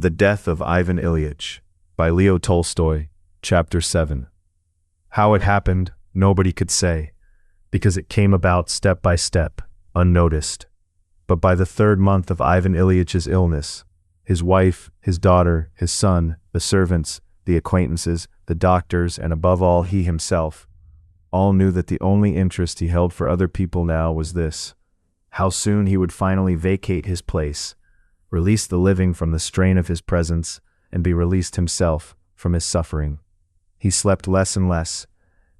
The Death of Ivan Ilyich by Leo Tolstoy, Chapter 7. How it happened, nobody could say, because it came about step by step, unnoticed. But by the third month of Ivan Ilyich's illness, his wife, his daughter, his son, the servants, the acquaintances, the doctors, and above all he himself, all knew that the only interest he held for other people now was this: how soon he would finally vacate his place, release the living from the strain of his presence, and be released himself from his suffering. He slept less and less.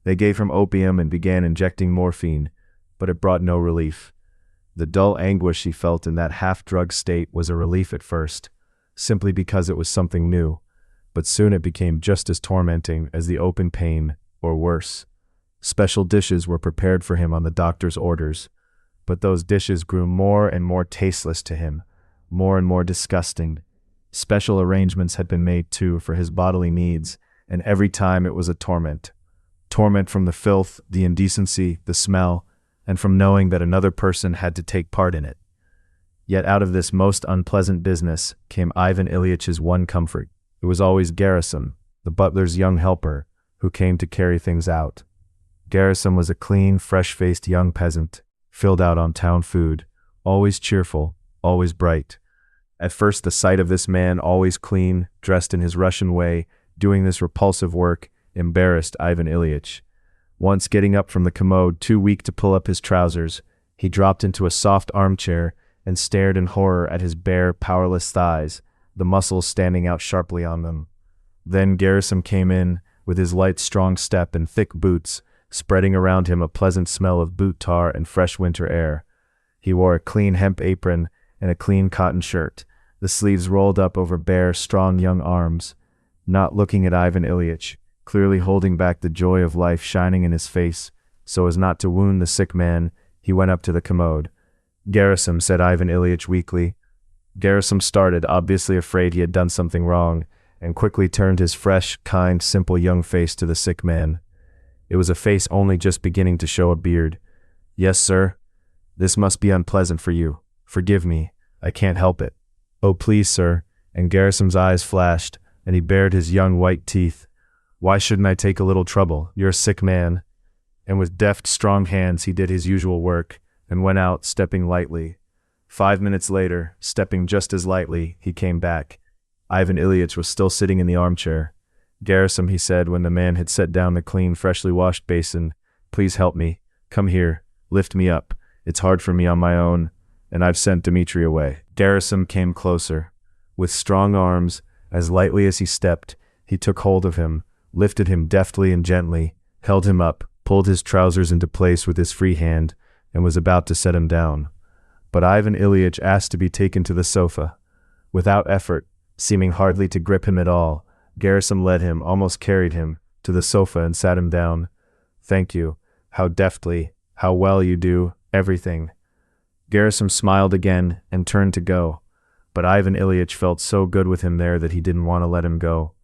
They gave him opium and began injecting morphine, but it brought no relief. The dull anguish he felt in that half-drugged state was a relief at first, simply because it was something new, but soon it became just as tormenting as the open pain, or worse. Special dishes were prepared for him on the doctor's orders, but those dishes grew more and more tasteless to him, more and more disgusting. Special arrangements had been made, too, for his bodily needs, and every time it was a torment. Torment from the filth, the indecency, the smell, and from knowing that another person had to take part in it. Yet out of this most unpleasant business came Ivan Ilyich's one comfort. It was always Gerasim, the butler's young helper, who came to carry things out. Gerasim was a clean, fresh-faced young peasant, filled out on town food, always cheerful, always bright. At first the sight of this man, always clean, dressed in his Russian way, doing this repulsive work, embarrassed Ivan Ilyich. Once getting up from the commode, too weak to pull up his trousers, he dropped into a soft armchair and stared in horror at his bare, powerless thighs, the muscles standing out sharply on them. Then Gerasim came in, with his light, strong step and thick boots, spreading around him a pleasant smell of boot tar and fresh winter air. He wore a clean hemp apron and a clean cotton shirt, the sleeves rolled up over bare, strong young arms. Not looking at Ivan Ilyich, clearly holding back the joy of life shining in his face, so as not to wound the sick man, he went up to the commode. "Gerasim," said Ivan Ilyich weakly. Gerasim started, obviously afraid he had done something wrong, and quickly turned his fresh, kind, simple young face to the sick man. It was a face only just beginning to show a beard. "Yes, sir. This must be unpleasant for you. Forgive me. I can't help it." "Oh, please, sir." And Gerasim's eyes flashed, and he bared his young white teeth. "Why shouldn't I take a little trouble? You're a sick man." And with deft, strong hands he did his usual work, and went out, stepping lightly. 5 minutes later, stepping just as lightly, he came back. Ivan Ilyich was still sitting in the armchair. "Gerasim," he said when the man had set down the clean, freshly washed basin, "please help me. Come here. Lift me up. It's hard for me on my own, and I've sent Dmitri away." Gerasim came closer. With strong arms, as lightly as he stepped, he took hold of him, lifted him deftly and gently, held him up, pulled his trousers into place with his free hand, and was about to set him down. But Ivan Ilyich asked to be taken to the sofa. Without effort, seeming hardly to grip him at all, Gerasim led him, almost carried him, to the sofa and sat him down. "Thank you. How deftly, how well you do everything." Gerasim smiled again and turned to go, but Ivan Ilyich felt so good with him there that he didn't want to let him go.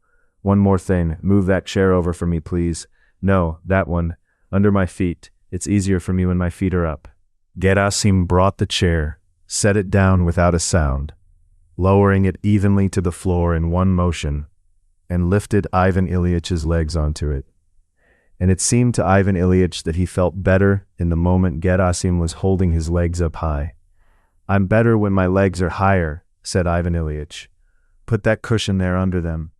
"One more thing. Move that chair over for me, please." "No, that one. Under my feet. It's easier for me when my feet are up." Gerasim brought the chair, set it down without a sound, lowering it evenly to the floor in one motion, and lifted Ivan Ilyich's legs onto it. And it seemed to Ivan Ilyich that he felt better in the moment Gerasim was holding his legs up high. "I'm better when my legs are higher," said Ivan Ilyich. "Put that cushion there under them."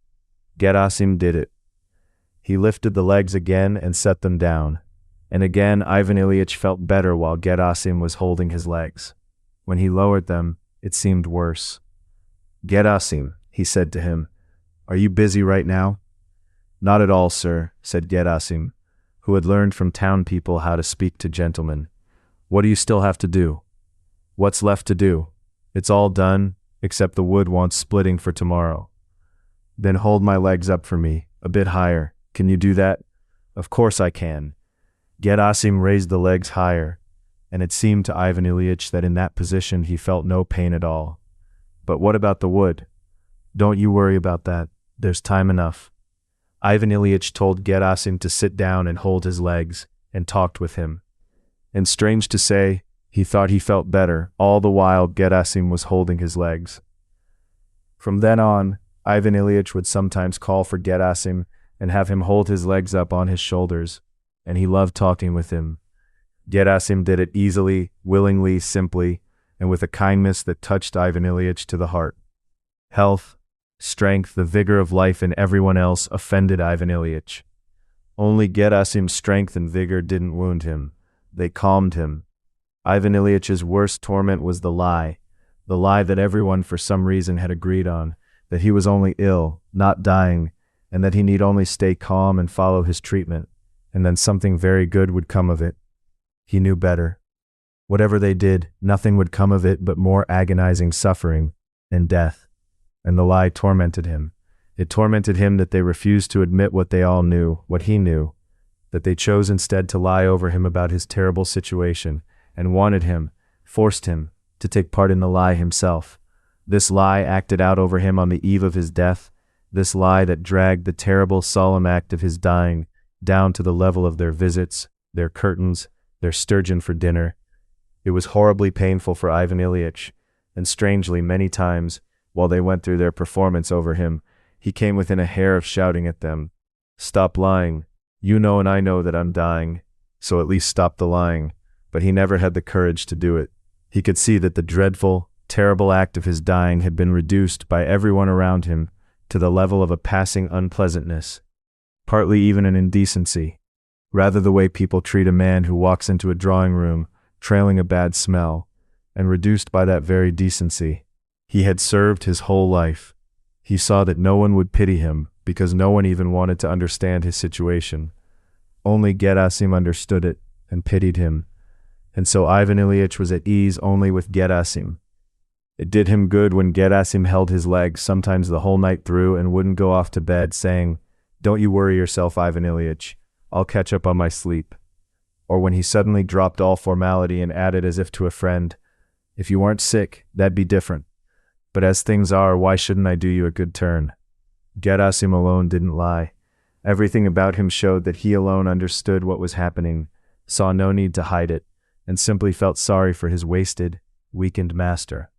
Gerasim did it. He lifted the legs again and set them down, and again Ivan Ilyich felt better while Gerasim was holding his legs. When he lowered them, it seemed worse. "Gerasim," he said to him, "are you busy right now?" "Not at all, sir," said Gerasim, who had learned from town people how to speak to gentlemen. "What do you still have to do?" "What's left to do? It's all done, except the wood wants splitting for tomorrow." "Then hold my legs up for me, a bit higher. Can you do that?" "Of course I can." Gerasim raised the legs higher, and it seemed to Ivan Ilyich that in that position he felt no pain at all. "But what about the wood?" "Don't you worry about that. There's time enough." Ivan Ilyich told Gerasim to sit down and hold his legs, and talked with him. And strange to say, he thought he felt better, all the while Gerasim was holding his legs. From then on, Ivan Ilyich would sometimes call for Gerasim and have him hold his legs up on his shoulders, and he loved talking with him. Gerasim did it easily, willingly, simply, and with a kindness that touched Ivan Ilyich to the heart. Health, strength, the vigor of life in everyone else offended Ivan Ilyich. Only Gerasim's strength and vigor didn't wound him. They calmed him. Ivan Ilyitch's worst torment was the lie that everyone for some reason had agreed on, that he was only ill, not dying, and that he need only stay calm and follow his treatment, and then something very good would come of it. He knew better. Whatever they did, nothing would come of it but more agonizing suffering and death. And the lie tormented him. It tormented him that they refused to admit what they all knew, what he knew, that they chose instead to lie over him about his terrible situation, and wanted him, forced him, to take part in the lie himself. This lie acted out over him on the eve of his death, this lie that dragged the terrible solemn act of his dying down to the level of their visits, their curtains, their sturgeon for dinner. It was horribly painful for Ivan Ilyich, and strangely many times, while they went through their performance over him, he came within a hair of shouting at them, "Stop lying. You know and I know that I'm dying, so at least stop the lying." But he never had the courage to do it. He could see that the dreadful, terrible act of his dying had been reduced by everyone around him to the level of a passing unpleasantness, partly even an indecency, rather the way people treat a man who walks into a drawing room, trailing a bad smell, and reduced by that very decency. He had served his whole life. He saw that no one would pity him because no one even wanted to understand his situation. Only Gerasim understood it and pitied him. And so Ivan Ilyich was at ease only with Gerasim. It did him good when Gerasim held his legs sometimes the whole night through and wouldn't go off to bed, saying, "Don't you worry yourself, Ivan Ilyich. I'll catch up on my sleep." Or when he suddenly dropped all formality and added as if to a friend, "If you weren't sick, that'd be different. But as things are, why shouldn't I do you a good turn?" Gerasim alone didn't lie. Everything about him showed that he alone understood what was happening, saw no need to hide it, and simply felt sorry for his wasted, weakened master.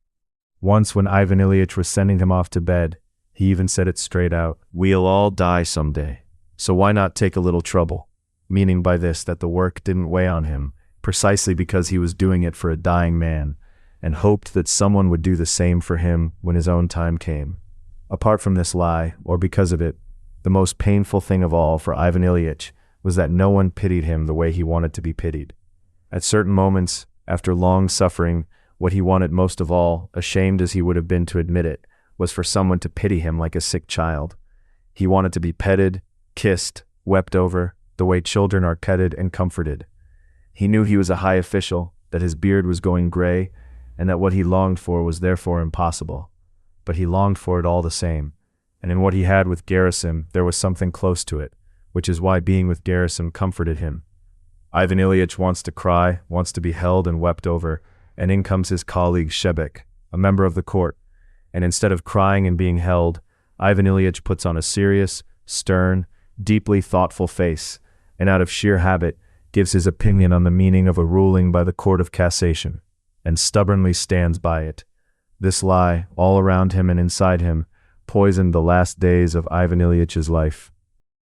Once when Ivan Ilyich was sending him off to bed, he even said it straight out, "We'll all die someday, so why not take a little trouble?" Meaning by this that the work didn't weigh on him, precisely because he was doing it for a dying man, and hoped that someone would do the same for him when his own time came. Apart from this lie, or because of it, the most painful thing of all for Ivan Ilyich was that no one pitied him the way he wanted to be pitied. At certain moments, after long suffering, what he wanted most of all, ashamed as he would have been to admit it, was for someone to pity him like a sick child. He wanted to be petted, kissed, wept over, the way children are petted and comforted. He knew he was a high official, that his beard was going gray, and that what he longed for was therefore impossible. But he longed for it all the same, and in what he had with Gerasim there was something close to it, which is why being with Gerasim comforted him. Ivan Ilyich wants to cry, wants to be held and wept over, and in comes his colleague Shebek, a member of the court, and instead of crying and being held, Ivan Ilyich puts on a serious, stern, deeply thoughtful face, and out of sheer habit gives his opinion on the meaning of a ruling by the Court of Cassation, and stubbornly stands by it. This lie, all around him and inside him, poisoned the last days of Ivan Ilyич's life.